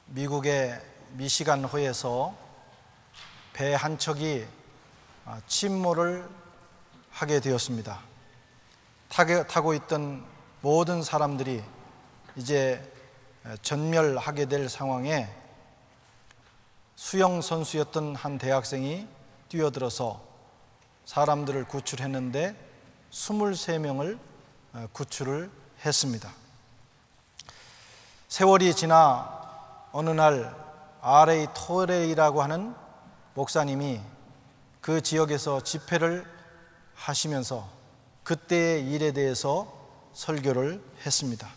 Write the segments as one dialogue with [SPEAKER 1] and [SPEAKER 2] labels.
[SPEAKER 1] 미국의 미시간호에서 배 한 척이 침몰을 하게 되었습니다. 타고 있던 모든 사람들이 이제 전멸하게 될 상황에 수영 선수였던 한 대학생이 뛰어들어서 사람들을 구출했는데 23명을 구출을 했습니다. 세월이 지나 어느 날 R.A. 토레이라고 하는 목사님이 그 지역에서 집회를 하시면서 그때의 일에 대해서 설교를 했습니다.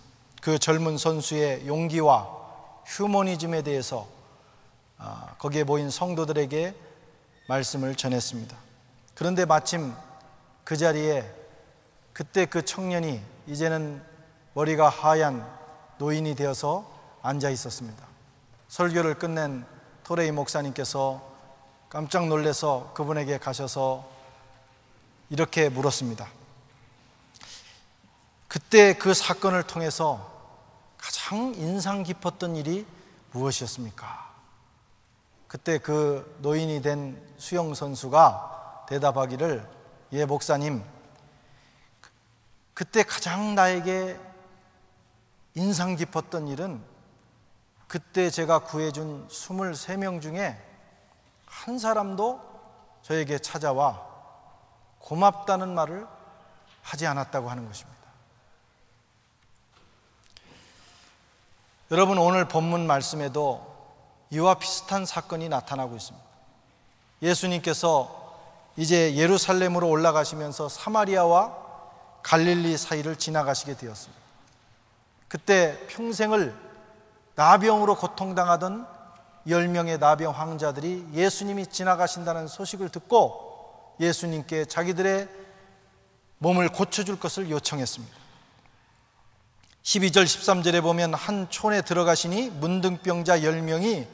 [SPEAKER 1] 그 젊은 선수의 용기와 휴머니즘에 대해서 거기에 모인 성도들에게 말씀을 전했습니다. 그런데 마침 그 자리에 그때 그 청년이 이제는 머리가 하얀 노인이 되어서 앉아 있었습니다. 설교를 끝낸 토레이 목사님께서 깜짝 놀라서 그분에게 가셔서 이렇게 물었습니다. 그때 그 사건을 통해서 가장 인상 깊었던 일이 무엇이었습니까? 그때 그 노인이 된 수영 선수가 대답하기를, 예 목사님, 그때 가장 나에게 인상 깊었던 일은 그때 제가 구해준 23명 중에 한 사람도 저에게 찾아와 고맙다는 말을 하지 않았다고 하는 것입니다. 여러분, 오늘 본문 말씀에도 이와 비슷한 사건이 나타나고 있습니다. 예수님께서 이제 예루살렘으로 올라가시면서 사마리아와 갈릴리 사이를 지나가시게 되었습니다. 그때 평생을 나병으로 고통당하던 10명의 나병 환자들이 예수님이 지나가신다는 소식을 듣고 예수님께 자기들의 몸을 고쳐줄 것을 요청했습니다. 12절 13절에 보면 한 촌에 들어가시니 문둥병자 10명이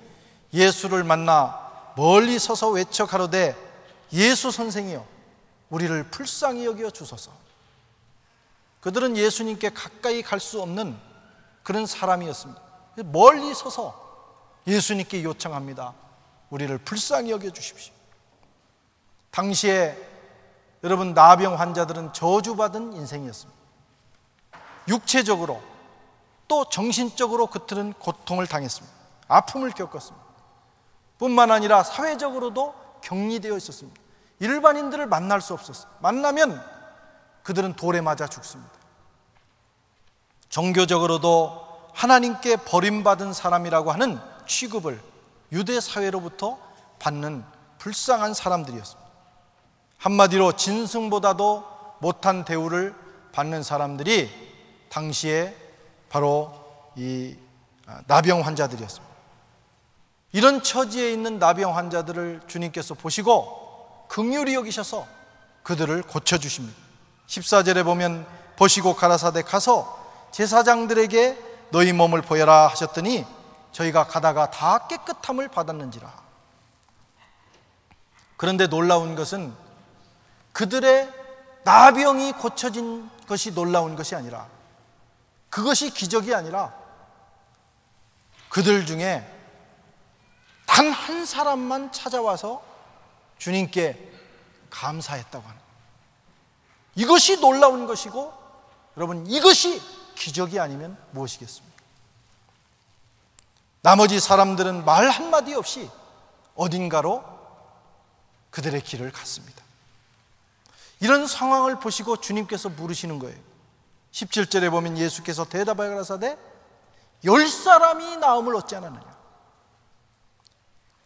[SPEAKER 1] 예수를 만나 멀리 서서 외쳐 가로되 예수 선생이여 우리를 불쌍히 여겨 주소서. 그들은 예수님께 가까이 갈 수 없는 그런 사람이었습니다. 멀리 서서 예수님께 요청합니다. 우리를 불쌍히 여겨 주십시오. 당시에 여러분, 나병 환자들은 저주받은 인생이었습니다. 육체적으로 또 정신적으로 그들은 고통을 당했습니다. 아픔을 겪었습니다. 뿐만 아니라 사회적으로도 격리되어 있었습니다. 일반인들을 만날 수 없었어요. 만나면 그들은 돌에 맞아 죽습니다. 종교적으로도 하나님께 버림받은 사람이라고 하는 취급을 유대 사회로부터 받는 불쌍한 사람들이었습니다. 한마디로 진승보다도 못한 대우를 받는 사람들이 당시에 바로 이 나병 환자들이었습니다. 이런 처지에 있는 나병 환자들을 주님께서 보시고 긍휼히 여기셔서 그들을 고쳐주십니다. 14절에 보면 보시고 가라사대 가서 제사장들에게 너희 몸을 보여라 하셨더니 저희가 가다가 다 깨끗함을 받았는지라. 그런데 놀라운 것은 그들의 나병이 고쳐진 것이 놀라운 것이 아니라, 그것이 기적이 아니라 그들 중에 단 한 사람만 찾아와서 주님께 감사했다고 하는, 이것이 놀라운 것이고, 여러분, 이것이 기적이 아니면 무엇이겠습니까? 나머지 사람들은 말 한마디 없이 어딘가로 그들의 길을 갔습니다. 이런 상황을 보시고 주님께서 물으시는 거예요. 17절에 보면 예수께서 대답하여 가라사대 10사람이 나음을 얻지 않았느냐?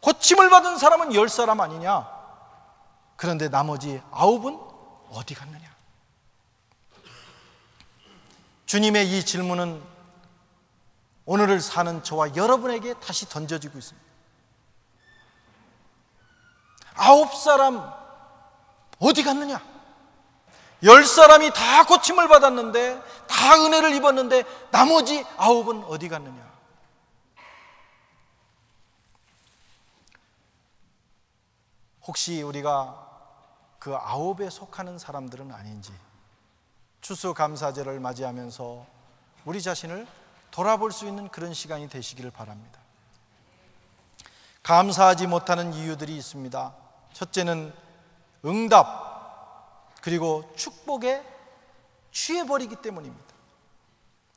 [SPEAKER 1] 고침을 받은 사람은 10사람 아니냐? 그런데 나머지 9은 어디 갔느냐? 주님의 이 질문은 오늘을 사는 저와 여러분에게 다시 던져지고 있습니다. 9사람 어디 갔느냐? 10사람이 다 고침을 받았는데, 다 은혜를 입었는데 나머지 9은 어디 갔느냐? 혹시 우리가 그 9에 속하는 사람들은 아닌지 추수감사절을 맞이하면서 우리 자신을 돌아볼 수 있는 그런 시간이 되시기를 바랍니다. 감사하지 못하는 이유들이 있습니다. 첫째는 응답 그리고 축복에 취해버리기 때문입니다.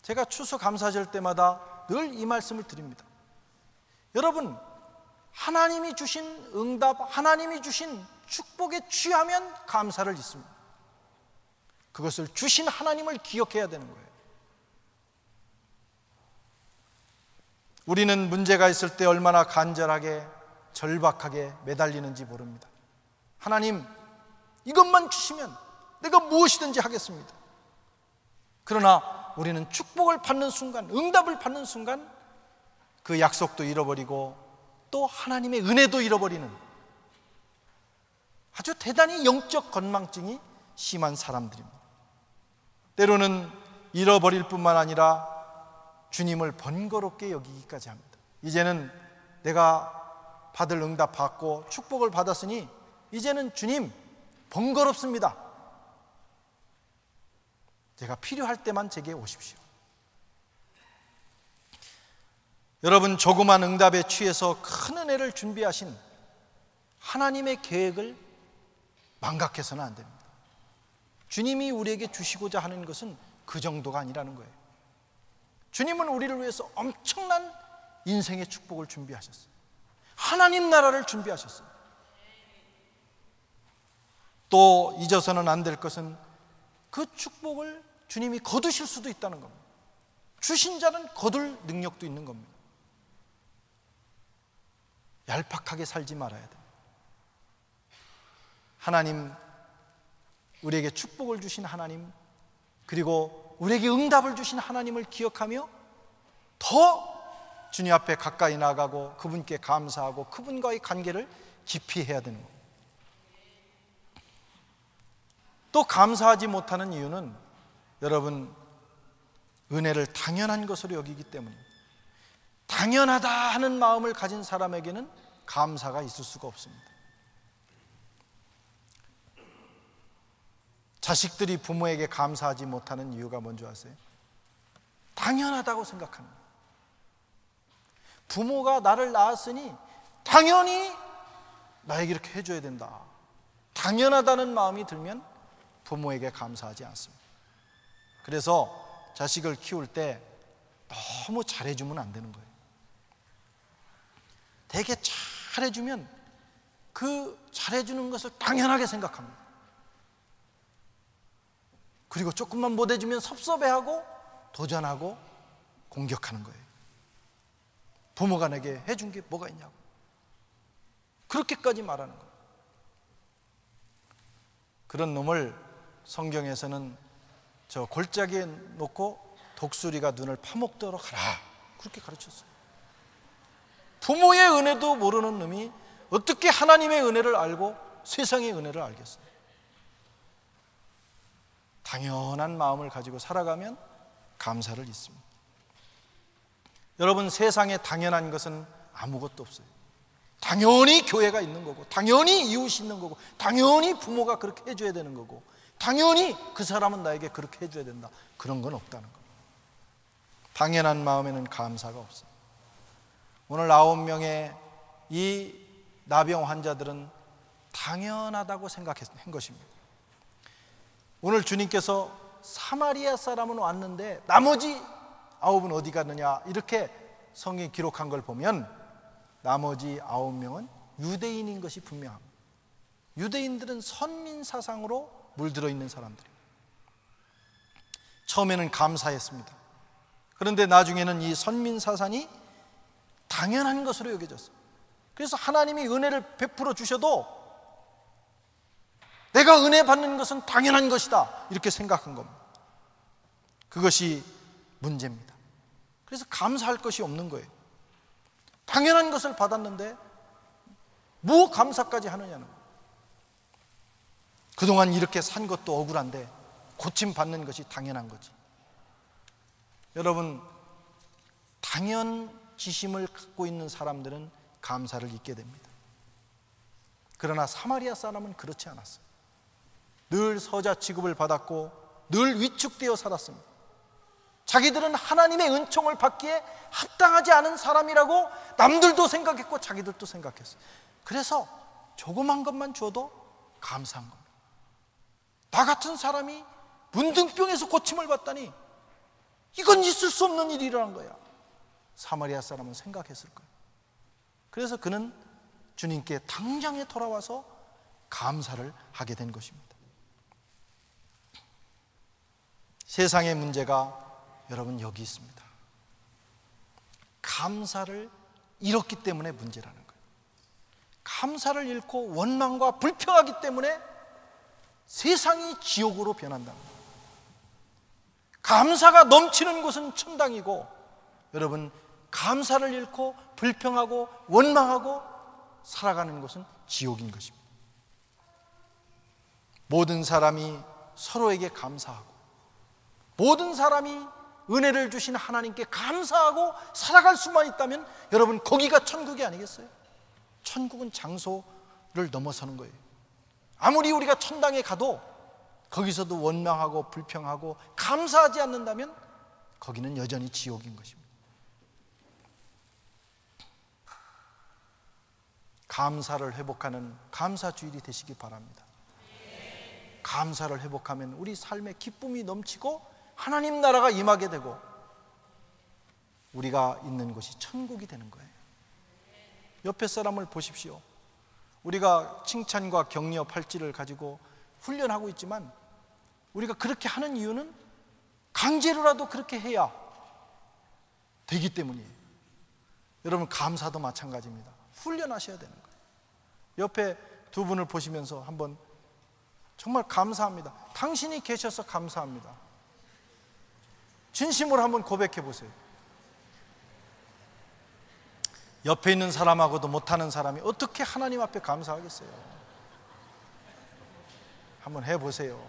[SPEAKER 1] 제가 추수감사절 때마다 늘 이 말씀을 드립니다. 여러분, 하나님이 주신 응답, 하나님이 주신 축복에 취하면 감사를 잊습니다. 그것을 주신 하나님을 기억해야 되는 거예요. 우리는 문제가 있을 때 얼마나 간절하게 절박하게 매달리는지 모릅니다. 하나님, 이것만 주시면 내가 무엇이든지 하겠습니다. 그러나 우리는 축복을 받는 순간, 응답을 받는 순간 그 약속도 잃어버리고 또 하나님의 은혜도 잃어버리는 아주 대단히 영적 건망증이 심한 사람들입니다. 때로는 잃어버릴 뿐만 아니라 주님을 번거롭게 여기기까지 합니다. 이제는 내가 받을 응답 받고 축복을 받았으니 이제는 주님 번거롭습니다. 제가 필요할 때만 제게 오십시오. 여러분, 조그만 응답에 취해서 큰 은혜를 준비하신 하나님의 계획을 망각해서는 안 됩니다. 주님이 우리에게 주시고자 하는 것은 그 정도가 아니라는 거예요. 주님은 우리를 위해서 엄청난 인생의 축복을 준비하셨어요. 하나님 나라를 준비하셨어요. 또 잊어서는 안 될 것은 그 축복을 주님이 거두실 수도 있다는 겁니다. 주신 자는 거둘 능력도 있는 겁니다. 얄팍하게 살지 말아야 돼요. 하나님, 우리에게 축복을 주신 하나님, 그리고 우리에게 응답을 주신 하나님을 기억하며 더 주님 앞에 가까이 나가고 그분께 감사하고 그분과의 관계를 깊이 해야 되는 겁니다. 또 감사하지 못하는 이유는 여러분, 은혜를 당연한 것으로 여기기 때문입니다. 당연하다 하는 마음을 가진 사람에게는 감사가 있을 수가 없습니다. 자식들이 부모에게 감사하지 못하는 이유가 뭔지 아세요? 당연하다고 생각하는 거예요. 부모가 나를 낳았으니 당연히 나에게 이렇게 해줘야 된다. 당연하다는 마음이 들면 부모에게 감사하지 않습니다. 그래서 자식을 키울 때 너무 잘해주면 안 되는 거예요. 되게 잘해주면 그 잘해주는 것을 당연하게 생각합니다. 그리고 조금만 못해주면 섭섭해하고 도전하고 공격하는 거예요. 부모가 내게 해준 게 뭐가 있냐고 그렇게까지 말하는 거예요. 그런 놈을 성경에서는 저 골짜기에 놓고 독수리가 눈을 파먹도록 하라 그렇게 가르쳤어요. 부모의 은혜도 모르는 놈이 어떻게 하나님의 은혜를 알고 세상의 은혜를 알겠어요? 당연한 마음을 가지고 살아가면 감사를 잊습니다. 여러분, 세상에 당연한 것은 아무것도 없어요. 당연히 교회가 있는 거고, 당연히 이웃이 있는 거고, 당연히 부모가 그렇게 해줘야 되는 거고, 당연히 그 사람은 나에게 그렇게 해줘야 된다. 그런 건 없다는 거예요. 당연한 마음에는 감사가 없어요. 오늘 9명의 이 나병 환자들은 당연하다고 생각한 것입니다. 오늘 주님께서 사마리아 사람은 왔는데 나머지 9은 어디 갔느냐 이렇게 성경이 기록한 걸 보면 나머지 9명은 유대인인 것이 분명합니다. 유대인들은 선민 사상으로 물들어 있는 사람들이에요. 처음에는 감사했습니다. 그런데 나중에는 이 선민 사상이 당연한 것으로 여겨졌어요. 그래서 하나님이 은혜를 베풀어 주셔도 내가 은혜 받는 것은 당연한 것이다 이렇게 생각한 겁니다. 그것이 문제입니다. 그래서 감사할 것이 없는 거예요. 당연한 것을 받았는데 뭐 감사까지 하느냐는 거예요. 그동안 이렇게 산 것도 억울한데 고침받는 것이 당연한 거지. 여러분, 당연지심을 갖고 있는 사람들은 감사를 잊게 됩니다. 그러나 사마리아 사람은 그렇지 않았어요. 늘 서자 취급을 받았고 늘 위축되어 살았습니다. 자기들은 하나님의 은총을 받기에 합당하지 않은 사람이라고 남들도 생각했고 자기들도 생각했어요. 그래서 조그만 것만 줘도 감사한 겁니다. 나 같은 사람이 문둥병에서 고침을 받다니 이건 있을 수 없는 일이라는 거야. 사마리아 사람은 생각했을 거예요. 그래서 그는 주님께 당장에 돌아와서 감사를 하게 된 것입니다. 세상의 문제가 여러분 여기 있습니다. 감사를 잃었기 때문에 문제라는 거예요. 감사를 잃고 원망과 불평하기 때문에 세상이 지옥으로 변한다는 거예요. 감사가 넘치는 곳은 천당이고, 여러분 감사를 잃고 불평하고 원망하고 살아가는 곳은 지옥인 것입니다. 모든 사람이 서로에게 감사하고, 모든 사람이 은혜를 주신 하나님께 감사하고 살아갈 수만 있다면 여러분 거기가 천국이 아니겠어요? 천국은 장소를 넘어서는 거예요. 아무리 우리가 천당에 가도 거기서도 원망하고 불평하고 감사하지 않는다면 거기는 여전히 지옥인 것입니다. 감사를 회복하는 감사주일이 되시기 바랍니다. 감사를 회복하면 우리 삶에 기쁨이 넘치고 하나님 나라가 임하게 되고 우리가 있는 곳이 천국이 되는 거예요. 옆에 사람을 보십시오. 우리가 칭찬과 격려 팔찌를 가지고 훈련하고 있지만 우리가 그렇게 하는 이유는 강제로라도 그렇게 해야 되기 때문이에요. 여러분 감사도 마찬가지입니다. 훈련하셔야 되는 거예요. 옆에 두 분을 보시면서 한번 정말 감사합니다. 당신이 계셔서 감사합니다. 진심으로 한번 고백해 보세요. 옆에 있는 사람하고도 못하는 사람이 어떻게 하나님 앞에 감사하겠어요? 한번 해보세요.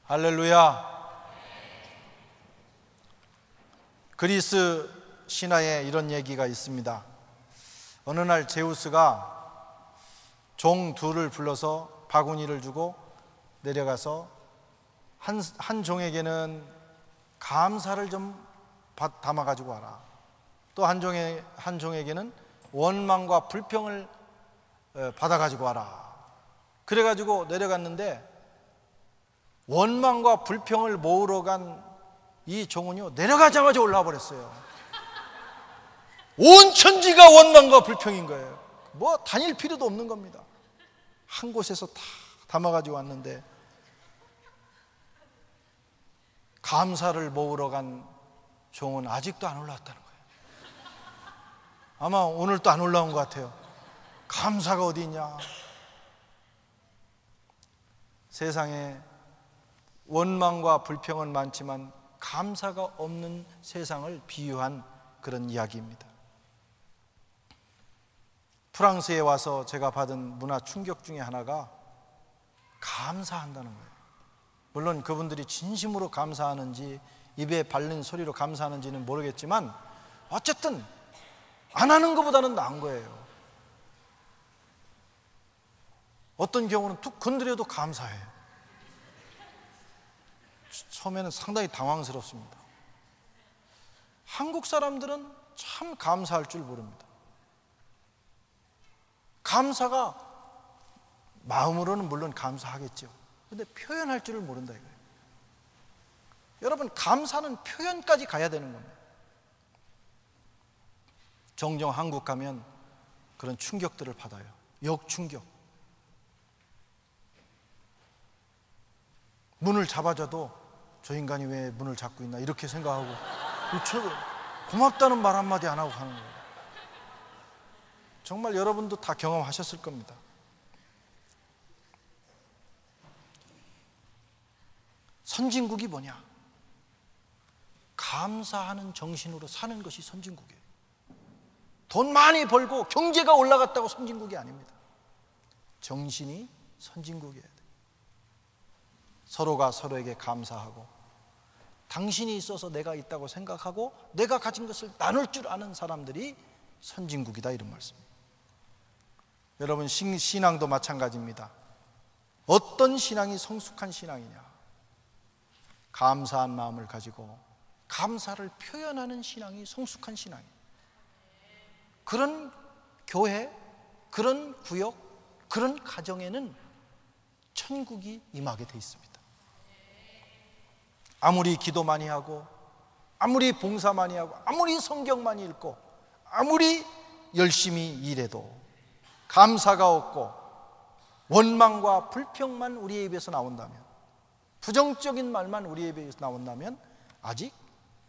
[SPEAKER 1] 할렐루야. 그리스 신화에 이런 얘기가 있습니다. 어느 날 제우스가 종 둘을 불러서 바구니를 주고 내려가서 한 종에게는 감사를 좀 담아가지고 와라. 또 한 종에게는 원망과 불평을 받아가지고 와라. 그래가지고 내려갔는데 원망과 불평을 모으러 간 이 종은요 내려가자마자 올라와 버렸어요. 온 천지가 원망과 불평인 거예요. 뭐 다닐 필요도 없는 겁니다. 한 곳에서 다 담아가지고 왔는데 감사를 모으러 간 종은 아직도 안 올라왔다는 거예요. 아마 오늘 또 안 올라온 것 같아요. 감사가 어디 있냐. 세상에 원망과 불평은 많지만 감사가 없는 세상을 비유한 그런 이야기입니다. 프랑스에 와서 제가 받은 문화 충격 중에 하나가 감사한다는 거예요. 물론 그분들이 진심으로 감사하는지 입에 발린 소리로 감사하는지는 모르겠지만 어쨌든 안 하는 것보다는 나은 거예요. 어떤 경우는 툭 건드려도 감사해요. 처음에는 상당히 당황스럽습니다. 한국 사람들은 참 감사할 줄 모릅니다. 감사가 마음으로는 물론 감사하겠죠. 근데 표현할 줄을 모른다 이거예요. 여러분 감사는 표현까지 가야 되는 겁니다. 종종 한국 가면 그런 충격들을 받아요. 역충격. 문을 잡아줘도 저 인간이 왜 문을 잡고 있나 이렇게 생각하고 고맙다는 말 한마디 안 하고 가는 거예요. 정말 여러분도 다 경험하셨을 겁니다. 선진국이 뭐냐? 감사하는 정신으로 사는 것이 선진국이에요. 돈 많이 벌고 경제가 올라갔다고 선진국이 아닙니다. 정신이 선진국이에요. 서로가 서로에게 감사하고 당신이 있어서 내가 있다고 생각하고 내가 가진 것을 나눌 줄 아는 사람들이 선진국이다 이런 말씀입니다. 여러분, 신앙도 마찬가지입니다. 어떤 신앙이 성숙한 신앙이냐? 감사한 마음을 가지고 감사를 표현하는 신앙이 성숙한 신앙이에요. 그런 교회, 그런 구역, 그런 가정에는 천국이 임하게 돼 있습니다. 아무리 기도 많이 하고, 아무리 봉사 많이 하고, 아무리 성경 많이 읽고, 아무리 열심히 일해도 감사가 없고 원망과 불평만 우리의 입에서 나온다면, 부정적인 말만 우리의 입에서 나온다면 아직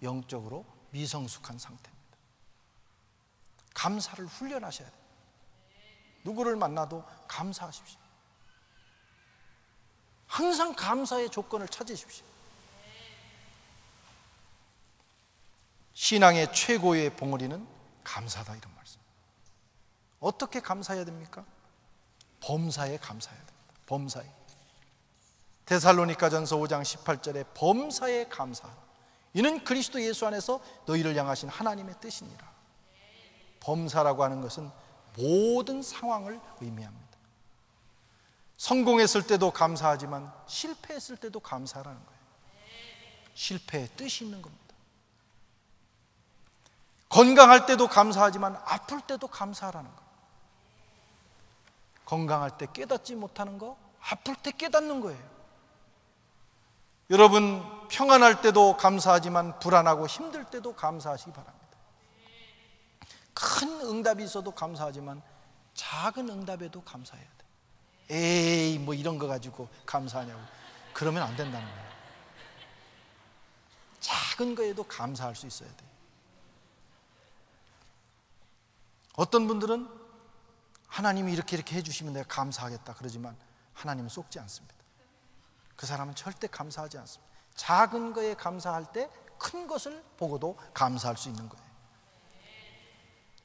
[SPEAKER 1] 영적으로 미성숙한 상태입니다. 감사를 훈련하셔야 돼요. 누구를 만나도 감사하십시오. 항상 감사의 조건을 찾으십시오. 신앙의 최고의 봉우리는 감사다, 이런 말씀. 어떻게 감사해야 됩니까? 범사에 감사해야 됩니다. 범사에. 데살로니가전서 5장 18절에 범사에 감사하라. 이는 그리스도 예수 안에서 너희를 향하신 하나님의 뜻이니라. 범사라고 하는 것은 모든 상황을 의미합니다. 성공했을 때도 감사하지만 실패했을 때도 감사하라는 거예요. 실패에 뜻이 있는 겁니다. 건강할 때도 감사하지만 아플 때도 감사하라는 거예요. 건강할 때 깨닫지 못하는 거, 아플 때 깨닫는 거예요. 여러분, 평안할 때도 감사하지만 불안하고 힘들 때도 감사하시기 바랍니다. 큰 응답이 있어도 감사하지만 작은 응답에도 감사해야 돼. 에이, 뭐 이런 거 가지고 감사하냐고, 그러면 안 된다는 거예요. 작은 거에도 감사할 수 있어야 돼. 어떤 분들은 하나님이 이렇게 해주시면 내가 감사하겠다 그러지만 하나님은 속지 않습니다. 그 사람은 절대 감사하지 않습니다. 작은 거에 감사할 때 큰 것을 보고도 감사할 수 있는 거예요.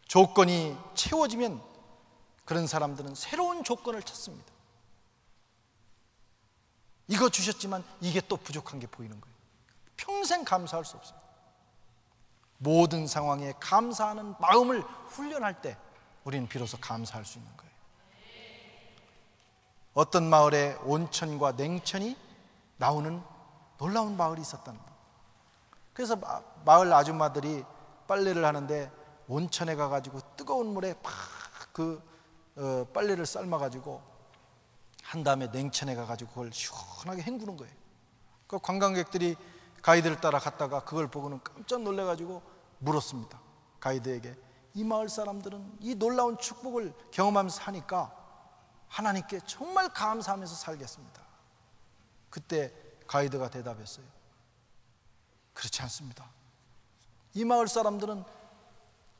[SPEAKER 1] 조건이 채워지면 그런 사람들은 새로운 조건을 찾습니다. 이거 주셨지만 이게 또 부족한 게 보이는 거예요. 평생 감사할 수 없습니다. 모든 상황에 감사하는 마음을 훈련할 때 우리는 비로소 감사할 수 있는 거예요. 어떤 마을에 온천과 냉천이 나오는 놀라운 마을이 있었답니다. 그래서 마을 아줌마들이 빨래를 하는데 온천에 가가지고 뜨거운 물에 팍 빨래를 삶아가지고 한 다음에 냉천에 가가지고 그걸 시원하게 헹구는 거예요. 그 관광객들이 가이드를 따라 갔다가 그걸 보고는 깜짝 놀래가지고 물었습니다. 가이드에게, 이 마을 사람들은 이 놀라운 축복을 경험하면서 사니까 하나님께 정말 감사하면서 살겠습니다. 그때 가이드가 대답했어요. 그렇지 않습니다. 이 마을 사람들은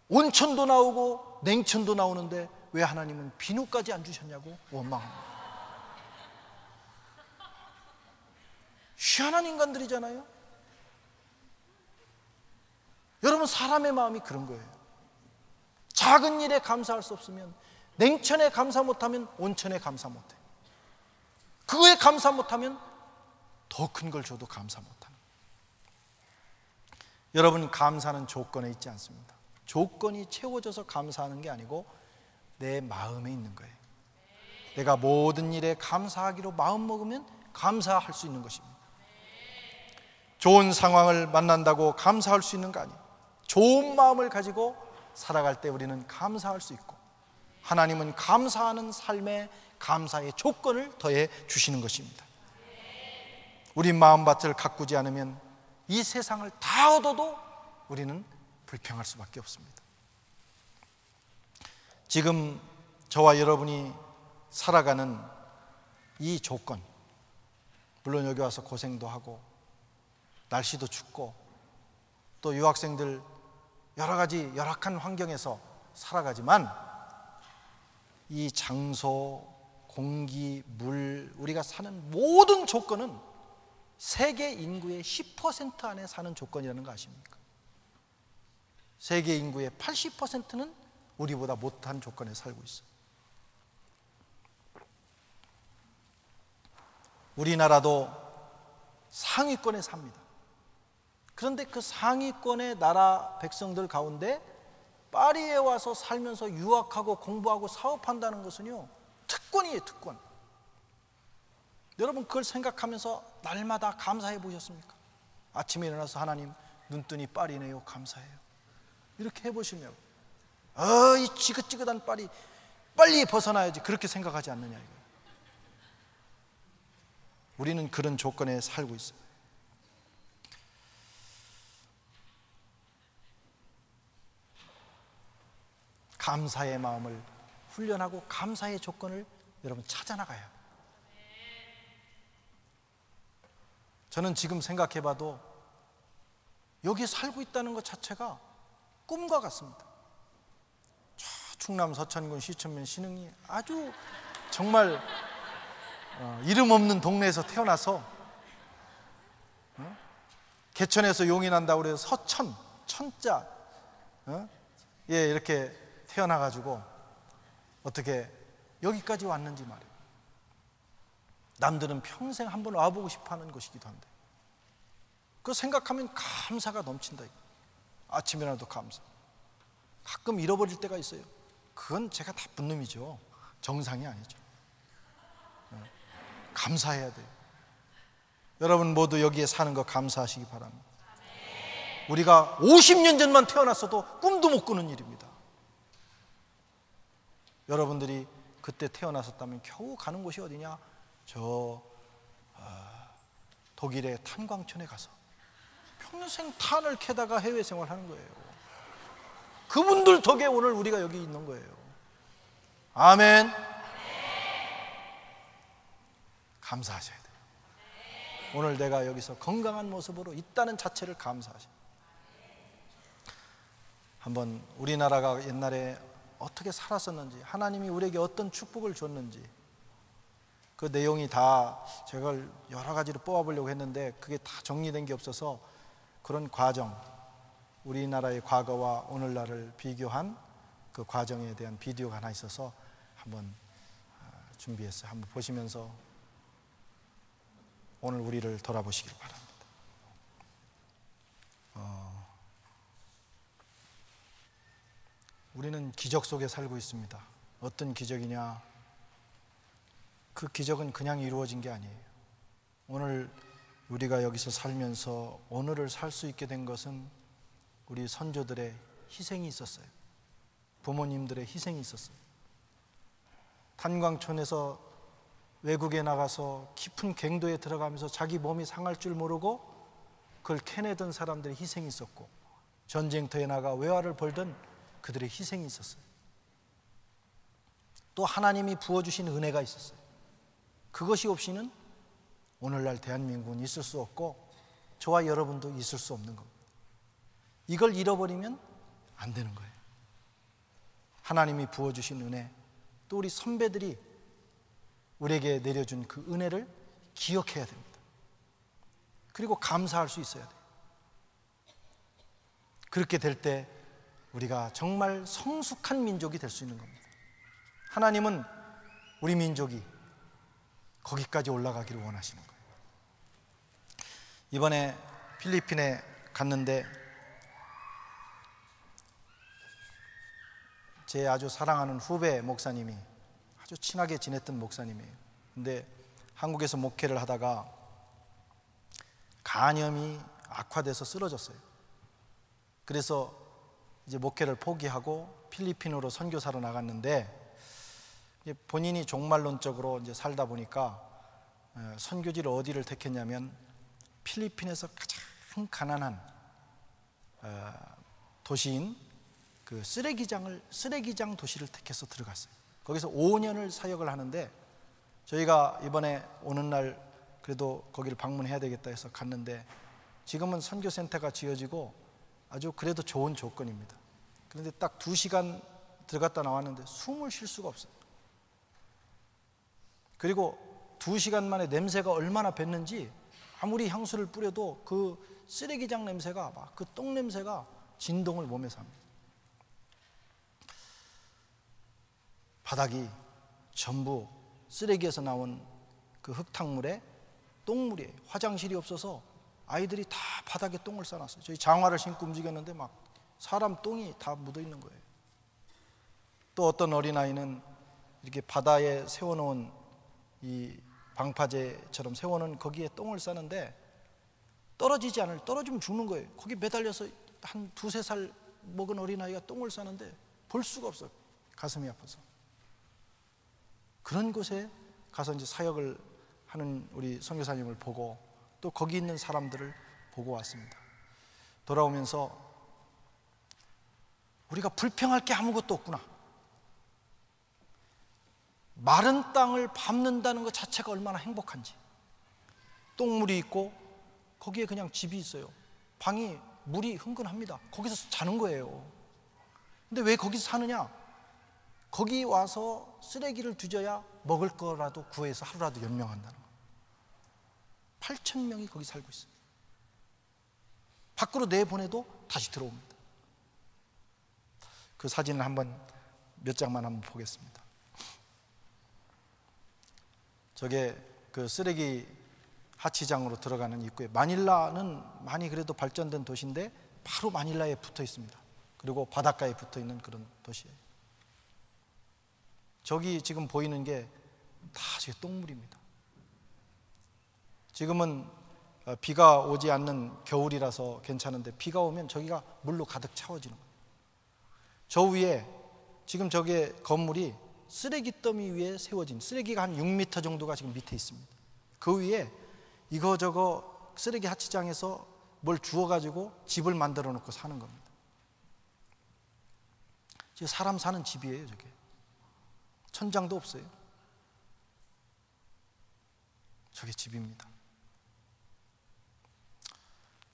[SPEAKER 1] 온천도 나오고 냉천도 나오는데 왜 하나님은 비누까지 안 주셨냐고 원망합니다. 희한한 인간들이잖아요. 여러분, 사람의 마음이 그런 거예요. 작은 일에 감사할 수 없으면, 냉천에 감사 못하면 온천에 감사 못해. 그거에 감사 못하면 더 큰 걸 줘도 감사 못하는 거예요. 여러분, 감사는 조건에 있지 않습니다. 조건이 채워져서 감사하는 게 아니고 내 마음에 있는 거예요. 내가 모든 일에 감사하기로 마음먹으면 감사할 수 있는 것입니다. 좋은 상황을 만난다고 감사할 수 있는 거 아니에요. 좋은 마음을 가지고 살아갈 때 우리는 감사할 수 있고, 하나님은 감사하는 삶에 감사의 조건을 더해 주시는 것입니다. 우리 마음밭을 가꾸지 않으면 이 세상을 다 얻어도 우리는 불평할 수밖에 없습니다. 지금 저와 여러분이 살아가는 이 조건, 물론 여기 와서 고생도 하고 날씨도 춥고 또 유학생들 여러 가지 열악한 환경에서 살아가지만, 이 장소, 공기, 물, 우리가 사는 모든 조건은 세계 인구의 10% 안에 사는 조건이라는 거 아십니까? 세계 인구의 80%는 우리보다 못한 조건에 살고 있어요. 우리나라도 상위권에 삽니다. 그런데 그 상위권의 나라 백성들 가운데 파리에 와서 살면서 유학하고 공부하고 사업한다는 것은요, 특권이에요, 특권. 여러분 그걸 생각하면서 날마다 감사해 보셨습니까? 아침에 일어나서 하나님 눈뜨니 파리네요, 감사해요. 이렇게 해보시면 이 지긋지긋한 파리 빨리 벗어나야지, 그렇게 생각하지 않느냐 이거예요. 우리는 그런 조건에 살고 있어요. 감사의 마음을 훈련하고 감사의 조건을 여러분 찾아나가야 합니다. 저는 지금 생각해봐도 여기 살고 있다는 것 자체가 꿈과 같습니다. 저 충남 서천군 시천면 신흥리 아주 정말 이름 없는 동네에서 태어나서 개천에서 용이 난다고 그래서 서천, 천자 이렇게 태어나가지고 어떻게 여기까지 왔는지 말이에요. 남들은 평생 한번 와보고 싶어하는 곳이기도 한데 그거 생각하면 감사가 넘친다. 아침에 일어나도 감사. 가끔 잃어버릴 때가 있어요. 그건 제가 나쁜 놈이죠. 정상이 아니죠. 감사해야 돼요. 여러분 모두 여기에 사는 거 감사하시기 바랍니다. 우리가 50년 전만 태어났어도 꿈도 못 꾸는 일입니다. 여러분들이 그때 태어났었다면 겨우 가는 곳이 어디냐? 저 독일의 탄광촌에 가서 평생 탄을 캐다가 해외 생활하는 거예요. 그분들 덕에 오늘 우리가 여기 있는 거예요. 아멘. 감사하셔야 돼요. 오늘 내가 여기서 건강한 모습으로 있다는 자체를 감사하셔야 돼요. 한번 우리나라가 옛날에 어떻게 살았었는지, 하나님이 우리에게 어떤 축복을 줬는지, 그 내용이 다 제가 여러 가지로 뽑아보려고 했는데 그게 다 정리된 게 없어서 그런 과정, 우리나라의 과거와 오늘날을 비교한 그 과정에 대한 비디오가 하나 있어서 한번 준비했어요. 한번 보시면서 오늘 우리를 돌아보시길 바랍니다. 우리는 기적 속에 살고 있습니다. 어떤 기적이냐? 그 기적은 그냥 이루어진 게 아니에요. 오늘 우리가 여기서 살면서 오늘을 살 수 있게 된 것은 우리 선조들의 희생이 있었어요. 부모님들의 희생이 있었어요. 탄광촌에서 외국에 나가서 깊은 갱도에 들어가면서 자기 몸이 상할 줄 모르고 그걸 캐내던 사람들의 희생이 있었고, 전쟁터에 나가 외화를 벌던 그들의 희생이 있었어요. 또 하나님이 부어주신 은혜가 있었어요. 그것이 없이는 오늘날 대한민국은 있을 수 없고 저와 여러분도 있을 수 없는 겁니다. 이걸 잃어버리면 안 되는 거예요. 하나님이 부어주신 은혜, 또 우리 선배들이 우리에게 내려준 그 은혜를 기억해야 됩니다. 그리고 감사할 수 있어야 돼요. 그렇게 될 때 우리가 정말 성숙한 민족이 될 수 있는 겁니다. 하나님은 우리 민족이 거기까지 올라가기를 원하시는 거예요. 이번에 필리핀에 갔는데 제 아주 사랑하는 후배 목사님이, 아주 친하게 지냈던 목사님이에요. 근데 한국에서 목회를 하다가 간염이 악화돼서 쓰러졌어요. 그래서 이제 목회를 포기하고 필리핀으로 선교사로 나갔는데, 본인이 종말론적으로 이제 살다 보니까 선교지를 어디를 택했냐면 필리핀에서 가장 가난한 도시인 그 쓰레기장 도시를 택해서 들어갔어요. 거기서 5년을 사역을 하는데, 저희가 이번에 오는 날 그래도 거기를 방문해야 되겠다 해서 갔는데, 지금은 선교센터가 지어지고 아주 그래도 좋은 조건입니다. 그런데 딱 2시간 들어갔다 나왔는데 숨을 쉴 수가 없어요. 그리고 2시간 만에 냄새가 얼마나 뱄는지, 아무리 향수를 뿌려도 그 쓰레기장 냄새가, 막 그 똥 냄새가 진동을 몸에서 합니다. 바닥이 전부 쓰레기에서 나온 그 흙탕물에 똥물이에요. 화장실이 없어서 아이들이 다 바닥에 똥을 싸놨어요. 저희 장화를 신고 움직였는데 막 사람 똥이 다 묻어 있는 거예요. 또 어떤 어린아이는 이렇게 바다에 세워놓은 이 방파제처럼 세워놓은 거기에 똥을 싸는데 떨어지면 죽는 거예요. 거기 매달려서 한 2-3살 먹은 어린아이가 똥을 싸는데 볼 수가 없어요. 가슴이 아파서. 그런 곳에 가서 이제 사역을 하는 우리 선교사님을 보고 또 거기 있는 사람들을 보고 왔습니다. 돌아오면서 우리가 불평할 게 아무것도 없구나. 마른 땅을 밟는다는 것 자체가 얼마나 행복한지. 똥물이 있고 거기에 그냥 집이 있어요. 방이 물이 흥건합니다. 거기서 자는 거예요. 근데 왜 거기서 사느냐? 거기 와서 쓰레기를 뒤져야 먹을 거라도 구해서 하루라도 연명한다는 거예요. 8,000명이 거기 살고 있어요. 밖으로 내보내도 다시 들어옵니다. 그 사진을 몇 장만 한번 보겠습니다. 저게 그 쓰레기 하치장으로 들어가는 입구에, 마닐라는 많이 그래도 발전된 도시인데 바로 마닐라에 붙어 있습니다. 그리고 바닷가에 붙어 있는 그런 도시예요. 저기 지금 보이는 게 다 저게 똥물입니다. 지금은 비가 오지 않는 겨울이라서 괜찮은데 비가 오면 저기가 물로 가득 채워지는 거예요. 저 위에 지금 저게 건물이 쓰레기 더미 위에 세워진, 쓰레기가 한 6m 정도가 지금 밑에 있습니다. 그 위에 이거저거 쓰레기 하치장에서 뭘 주워가지고 집을 만들어 놓고 사는 겁니다. 지금 사람 사는 집이에요. 저게 천장도 없어요. 저게 집입니다.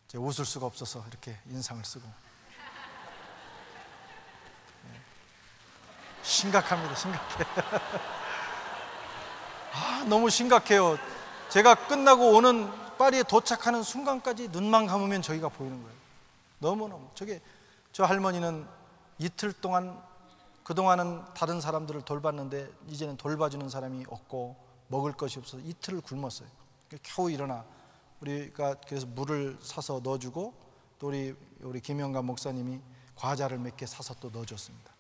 [SPEAKER 1] 제가 웃을 수가 없어서 이렇게 인상을 쓰고. 심각합니다. 심각해. 너무 심각해요. 제가 끝나고 오는 파리에 도착하는 순간까지 눈만 감으면 저기가 보이는 거예요. 너무너무. 저 할머니는 이틀 동안, 그동안은 다른 사람들을 돌봤는데 이제는 돌봐주는 사람이 없고 먹을 것이 없어서 이틀을 굶었어요. 겨우 일어나 우리가 그래서 물을 사서 넣어주고 또 우리 김영감 목사님이 과자를 몇 개 사서 또 넣어줬습니다.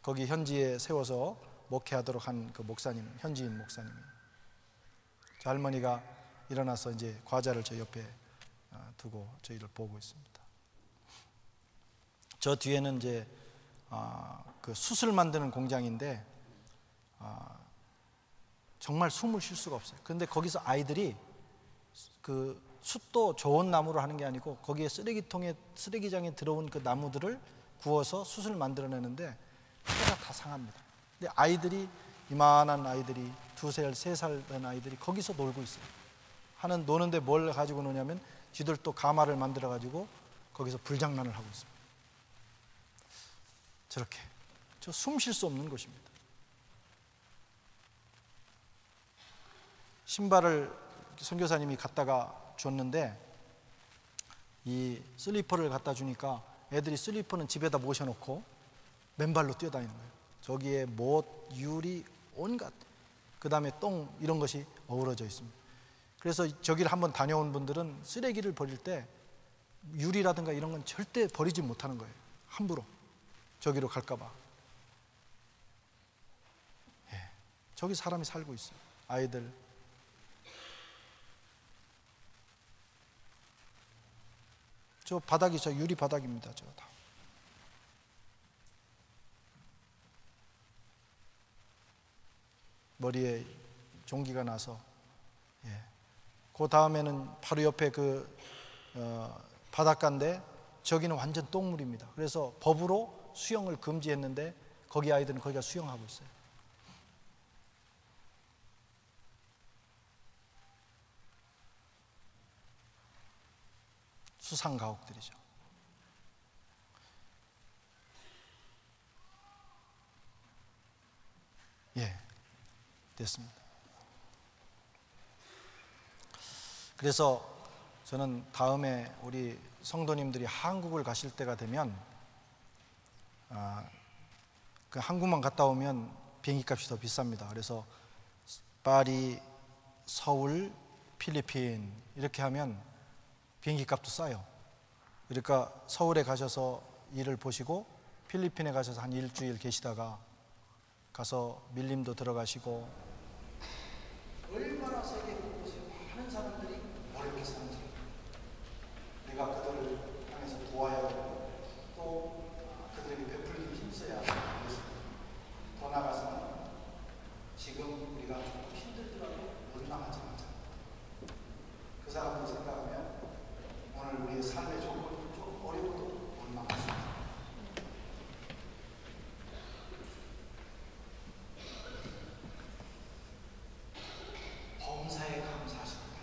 [SPEAKER 1] 거기 현지에 세워서 목회하도록 한 그 목사님, 현지인 목사님이에요. 저 할머니가 일어나서 이제 과자를 저 옆에 두고 저희를 보고 있습니다. 저 뒤에는 이제 그 숯을 만드는 공장인데 정말 숨을 쉴 수가 없어요. 그런데 거기서 아이들이 그 숯도 좋은 나무로 하는 게 아니고 거기에 쓰레기장에 들어온 그 나무들을 구워서 숯을 만들어내는데 폐가 다 상합니다. 근데 아이들이, 이만한 아이들이 2살, 3살 된 아이들이 거기서 놀고 있어요. 노는데 뭘 가지고 노냐면 쥐들 또 가마를 만들어 가지고 거기서 불장난을 하고 있습니다. 저렇게 저 숨 쉴 수 없는 곳입니다. 신발을 선교사님이 갖다가 줬는데 이 슬리퍼를 갖다 주니까 애들이 슬리퍼는 집에다 모셔놓고 맨발로 뛰어다니는 거예요. 저기에 못, 유리, 온갖, 그 다음에 똥 이런 것이 어우러져 있습니다. 그래서 저기를 한번 다녀온 분들은 쓰레기를 버릴 때 유리라든가 이런 건 절대 버리지 못하는 거예요. 함부로 저기로 갈까 봐. 저기 사람이 살고 있어요. 아이들. 저 바닥이 저 유리 바닥입니다. 저 다. 머리에 종기가 나서. 그 다음에는 바로 옆에 바닷가인데 저기는 완전 똥물입니다. 그래서 법으로 수영을 금지했는데 거기 아이들은 거기가 수영하고 있어요. 수상 가옥들이죠. 됐습니다. 그래서 저는 다음에 우리 성도님들이 한국을 가실 때가 되면 그 한국만 갔다 오면 비행기 값이 더 비쌉니다. 그래서 파리, 서울, 필리핀 이렇게 하면 비행기 값도 싸요. 그러니까 서울에 가셔서 일을 보시고 필리핀에 가셔서 한 일주일 계시다가 가서 밀림도 들어가시고 얼마나 세계 곳곳에 많은 사람들이 어렵게 사는지 내가 그들을 향해서 도와야 하고 또 그들에게 베풀기 힘써야 하겠습니다. 더 나아가서는 지금 우리가 조금 힘들더라도 원망하지 마자. 그 사람들 생각하면 오늘 우리의 삶의 조건이 좀 어려워도 원망하지 마자. 범사에 감사하십니다.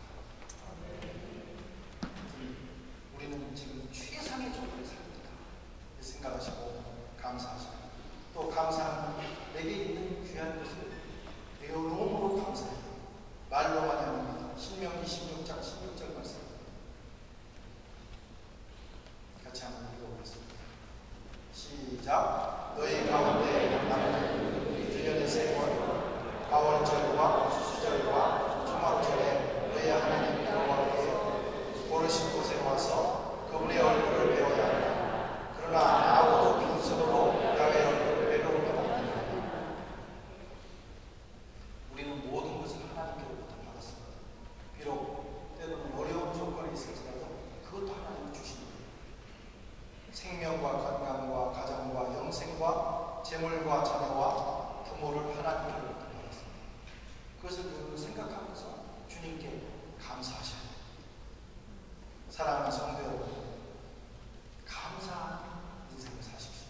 [SPEAKER 1] 우리는 지금 최상의 조건에 삽니다. 생각하시고 감사하십니다. 또 감사하는 내게 있는 귀한 것을 에어롬으로 감사해요. 말로만이 아닙니다. 신명기 16장 16절 말씀 같이 한번 읽어보겠습니다. 시작. 너희 가운데 남는 유년의 세월 가월절과 수절과 초막절에 너희 하나님 여호와께 고르신 곳에 와서 그분의 얼굴을 배워야 한다. 그러나 아무도 빈손으로 야훼 얼굴을 배우면 안 된다. 우리는 모든 것을 하나님께로부터 받았습니다. 비록 때로는 어려운 조건이 있을지라도 그것도 하나님이 주신 거예요. 생명과 건강과 가정과 영생과 재물과 자녀와 부모를 하나님께로부터 받았습니다. 그것을 늘 생각하면서 주님께 감사하셔야 돼요. 사랑하는 성도 여러분, 감사하는 인생을 사십시오.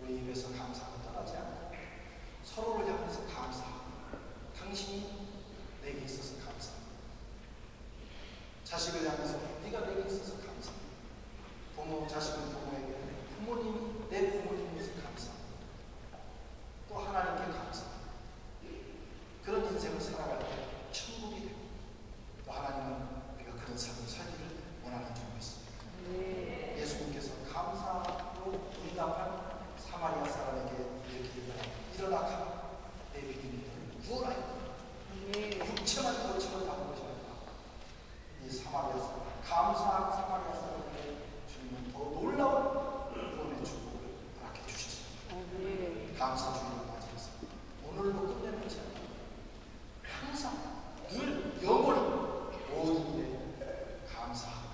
[SPEAKER 1] 우리 입에서 감사가 떠나지 않고 서로를 향해서 감사하고 당신이 내게 있어서 감사합니다. 자식을 향해서 네가 내게 있어서 감사합니다. 부모, 자식은 부모에게 부모님이 내 부모님에서 감사합니다. 또 하나님께 감사합니다. 그런 인생을 살아갈 때 천국이 되고 또 하나님은 우리가 그런 삶을 살기를 원하는 줄 믿습니다. 예수님께서 감사로 응답한 사마리아 사람에게 이렇게 얘기하고 일어나 가라. 내 믿음이 너를 구원하였다. 육체만 거처를 받은 것이 아니라 이 사마리아 사람, 감사한 사마리아 사람에게 주님은 더 놀라운 구원의 축복을 허락해 주셨습니다. 감사 주님을 맞이해서 오늘로 끝내는 것이 아니라 항상 늘 영원히 모든 일에 감사하고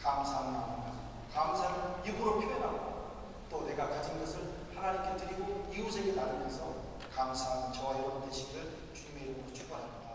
[SPEAKER 1] 감사하는 마음을 가지고 감사를 입으로 표현하고 또 내가 가진 것을 하나님께 드리고 이웃에게 나누면서 감사하는 저와 여러분 되시기를 주님의 이름으로 축원합니다.